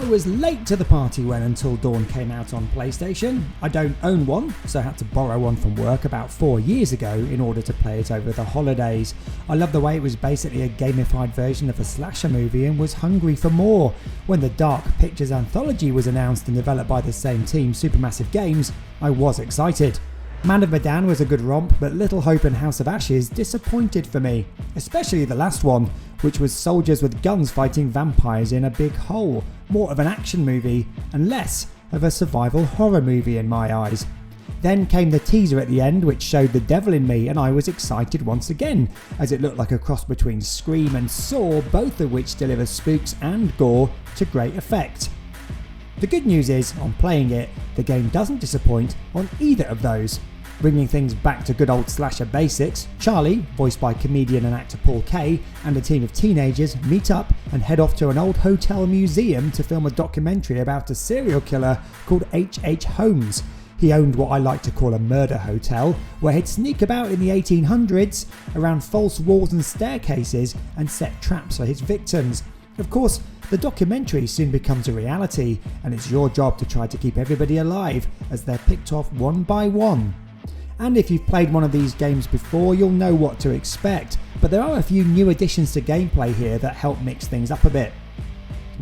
was late to the party when Until Dawn came out on PlayStation. I don't own one, so I had to borrow one from work about 4 years ago in order to play it over the holidays. I love the way it was basically a gamified version of a slasher movie and was hungry for more. When the Dark Pictures Anthology was announced and developed by the same team, Supermassive Games, I was excited. Man of Medan was a good romp, but Little Hope and House of Ashes disappointed for me, especially the last one, which was soldiers with guns fighting vampires in a big hole, more of an action movie and less of a survival horror movie in my eyes. Then came the teaser at the end, which showed the devil in me, and I was excited once again, as it looked like a cross between Scream and Saw, both of which deliver spooks and gore to great effect. The good news is, on playing it, the game doesn't disappoint on either of those. Bringing things back to good old slasher basics, Charlie, voiced by comedian and actor Paul Kaye, and a team of teenagers meet up and head off to an old hotel museum to film a documentary about a serial killer called H.H. Holmes. He owned what I like to call a murder hotel, where he'd sneak about in the 1800s around false walls and staircases and set traps for his victims. Of course, the documentary soon becomes a reality, and it's your job to try to keep everybody alive as they're picked off one by one. And if you've played one of these games before, you'll know what to expect, but there are a few new additions to gameplay here that help mix things up a bit.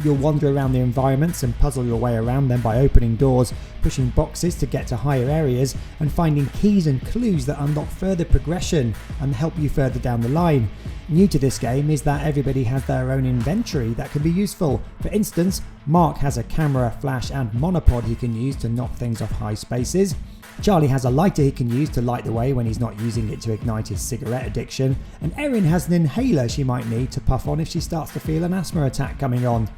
You'll wander around the environments and puzzle your way around them by opening doors, pushing boxes to get to higher areas, and finding keys and clues that unlock further progression and help you further down the line. New to this game is that everybody has their own inventory that can be useful. For instance, Mark has a camera, flash and monopod he can use to knock things off high spaces. Charlie has a lighter he can use to light the way when he's not using it to ignite his cigarette addiction, and Erin has an inhaler she might need to puff on if she starts to feel an asthma attack coming on.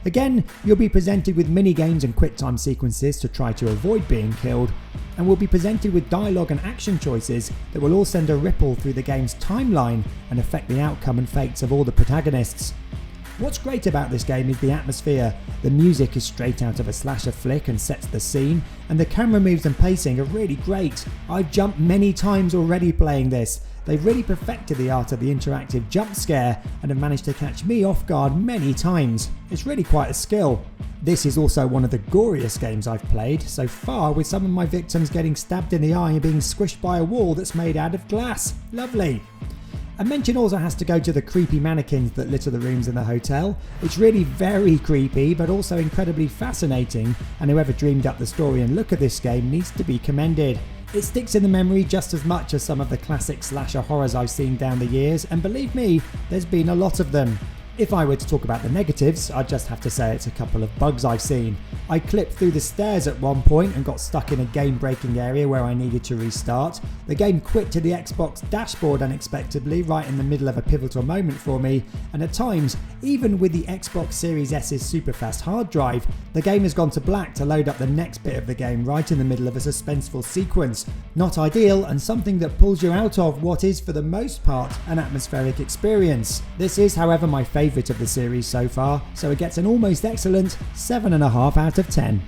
Again, you'll be presented with mini-games and quick-time sequences to try to avoid being killed, and will be presented with dialogue and action choices that will all send a ripple through the game's timeline and affect the outcome and fates of all the protagonists. What's great about this game is the atmosphere. The music is straight out of a slasher flick and sets the scene, and the camera moves and pacing are really great. I've jumped many times already playing this. They've really perfected the art of the interactive jump scare and have managed to catch me off guard many times. It's really quite a skill. This is also one of the goriest games I've played so far, with some of my victims getting stabbed in the eye and being squished by a wall that's made out of glass. Lovely. A mention also has to go to the creepy mannequins that litter the rooms in the hotel. It's really very creepy, but also incredibly fascinating, and whoever dreamed up the story and look of this game needs to be commended. It sticks in the memory just as much as some of the classic slasher horrors I've seen down the years, and believe me, there's been a lot of them. If I were to talk about the negatives, I'd just have to say it's a couple of bugs I've seen. I clipped through the stairs at one point and got stuck in a game-breaking area where I needed to restart. The game quit to the Xbox dashboard unexpectedly right in the middle of a pivotal moment for me, and at times, even with the Xbox Series S's super-fast hard drive, the game has gone to black to load up the next bit of the game right in the middle of a suspenseful sequence. Not ideal, and something that pulls you out of what is, for the most part, an atmospheric experience. This is, however, my favourite of the series so far, so it gets an almost excellent 7.5 out of 10.